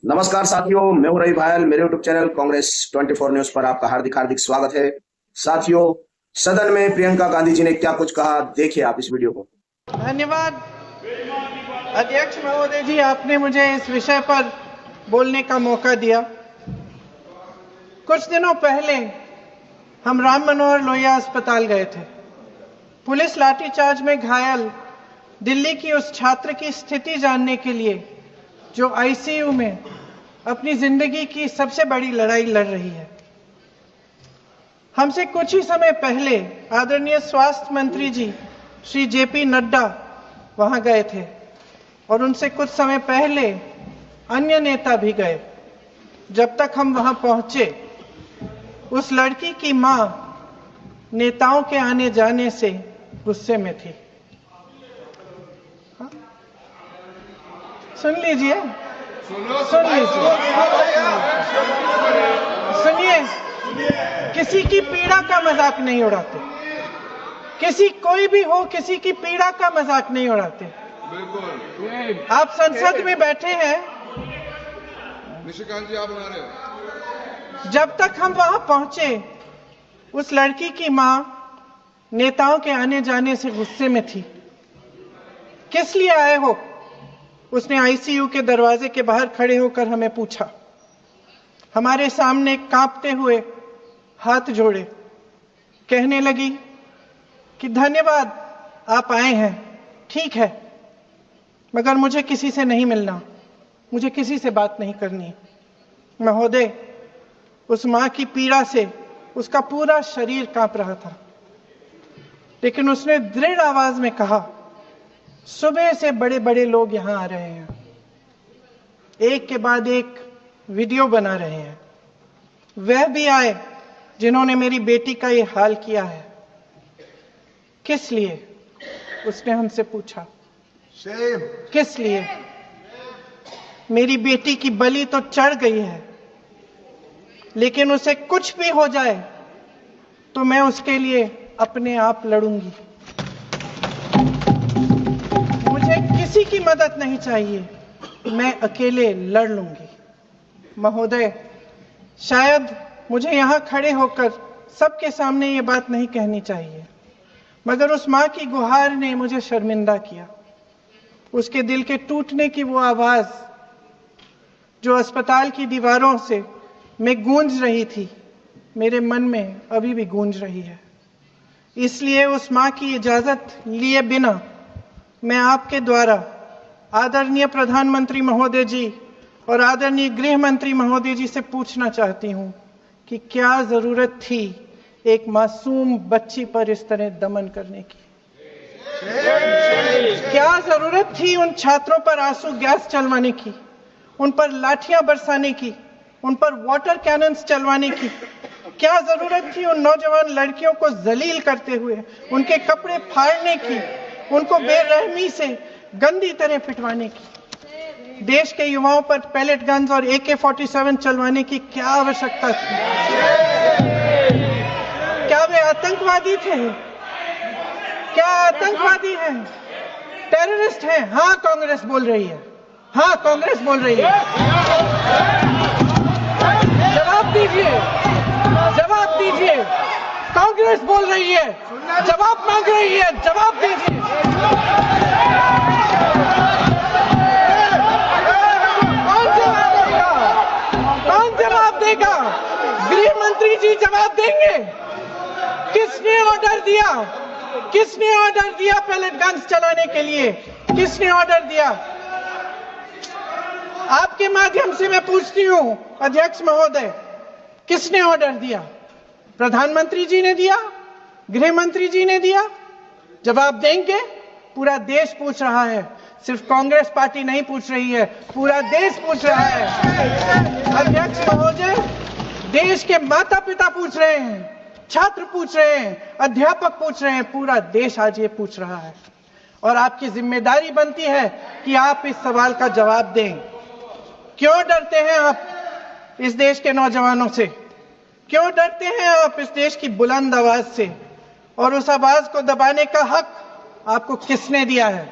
नमस्कार साथियों, मैं हूं रवि भायल। मेरे यूट्यूब चैनल कांग्रेस 24 न्यूज पर आपका हार्दिक हार्दिक स्वागत है। साथियों, सदन में प्रियंका गांधी जी ने क्या कुछ कहा, देखिए आप इस वीडियो को। धन्यवाद अध्यक्ष महोदय जी, आपने मुझे इस विषय पर बोलने का मौका दिया। कुछ दिनों पहले हम राम मनोहर लोहिया अस्पताल गए थे। पुलिस लाठीचार्ज में घायल दिल्ली की उस छात्र की स्थिति जानने के लिए जो आईसीयू में अपनी जिंदगी की सबसे बड़ी लड़ाई लड़ रही है। हमसे कुछ ही समय पहले आदरणीय स्वास्थ्य मंत्री जी श्री जेपी नड्डा वहां गए थे और उनसे कुछ समय पहले अन्य नेता भी गए। जब तक हम वहां पहुंचे, उस लड़की की मां नेताओं के आने जाने से गुस्से में थी। सुन लीजिए, सुनिए, किसी की पीड़ा का मजाक नहीं उड़ाते। किसी कोई भी हो, किसी की पीड़ा का मजाक नहीं उड़ाते। बिल्कुल। आप संसद में बैठे हैं, निशिकांत जी आप बना रहे हो। जब तक हम वहां पहुंचे, उस लड़की की मां नेताओं के आने जाने से गुस्से में थी। किस लिए आए हो? उसने आईसीयू के दरवाजे के बाहर खड़े होकर हमें पूछा। हमारे सामने कांपते हुए हाथ जोड़े कहने लगी कि धन्यवाद, आप आए हैं, ठीक है, मगर मुझे किसी से नहीं मिलना, मुझे किसी से बात नहीं करनी। महोदय, उस मां की पीड़ा से उसका पूरा शरीर कांप रहा था, लेकिन उसने दृढ़ आवाज में कहा, सुबह से बड़े बड़े लोग यहां आ रहे हैं, एक के बाद एक वीडियो बना रहे हैं। वह भी आए जिन्होंने मेरी बेटी का ये हाल किया है। किस लिए? उसने हमसे पूछा। किस लिए? मेरी बेटी की बलि तो चढ़ गई है, लेकिन उसे कुछ भी हो जाए तो मैं उसके लिए अपने आप लड़ूंगी। मुझे किसी की मदद नहीं चाहिए, मैं अकेले लड़ लूंगी। महोदय, शायद मुझे यहां खड़े होकर सबके सामने ये बात नहीं कहनी चाहिए, मगर उस मां की गुहार ने मुझे शर्मिंदा किया। उसके दिल के टूटने की वो आवाज जो अस्पताल की दीवारों से में गूंज रही थी, मेरे मन में अभी भी गूंज रही है। इसलिए उस मां की इजाजत लिए बिना मैं आपके द्वारा आदरणीय प्रधानमंत्री महोदय जी और आदरणीय गृह मंत्री महोदय जी से पूछना चाहती हूं कि क्या जरूरत थी एक मासूम बच्ची पर इस तरह दमन करने की? क्या जरूरत थी उन छात्रों पर आंसू गैस चलवाने की, उन पर लाठियां बरसाने की, उन पर वाटर कैनन्स चलवाने की? क्या जरूरत थी उन नौजवान लड़कियों को जलील करते हुए उनके कपड़े फाड़ने की, उनको बेरहमी से गंदी तरह पिटवाने की? देश के युवाओं पर पैलेट गन्स और AK-47 चलवाने की क्या आवश्यकता थी? क्या वे आतंकवादी थे? क्या आतंकवादी हैं? टेररिस्ट हैं? हाँ, कांग्रेस बोल रही है। हाँ, कांग्रेस बोल रही है। जवाब दीजिए, जवाब दीजिए। कांग्रेस बोल रही है, जवाब मांग रही है, जवाब दीजिए। कौन जवाब देगा? गृह मंत्री जी जवाब देंगे। किसने ऑर्डर दिया? किसने ऑर्डर दिया पैलेट गन्स चलाने के लिए? किसने ऑर्डर दिया? आपके माध्यम से मैं पूछती हूं अध्यक्ष महोदय, किसने ऑर्डर दिया? प्रधानमंत्री जी ने दिया? गृह मंत्री जी ने दिया? जवाब देंगे? पूरा देश पूछ रहा है, सिर्फ कांग्रेस पार्टी नहीं पूछ रही है, पूरा देश पूछ रहा है। अध्यक्ष महोदय, देश के माता पिता पूछ रहे हैं, छात्र पूछ रहे हैं, अध्यापक पूछ रहे हैं, पूरा देश आज ये पूछ रहा है। और आपकी जिम्मेदारी बनती है कि आप इस सवाल का जवाब दें। क्यों डरते हैं आप इस देश के नौजवानों से? क्यों डरते हैं आप इस देश की बुलंद आवाज से? और उस आवाज को दबाने का हक आपको किसने दिया है?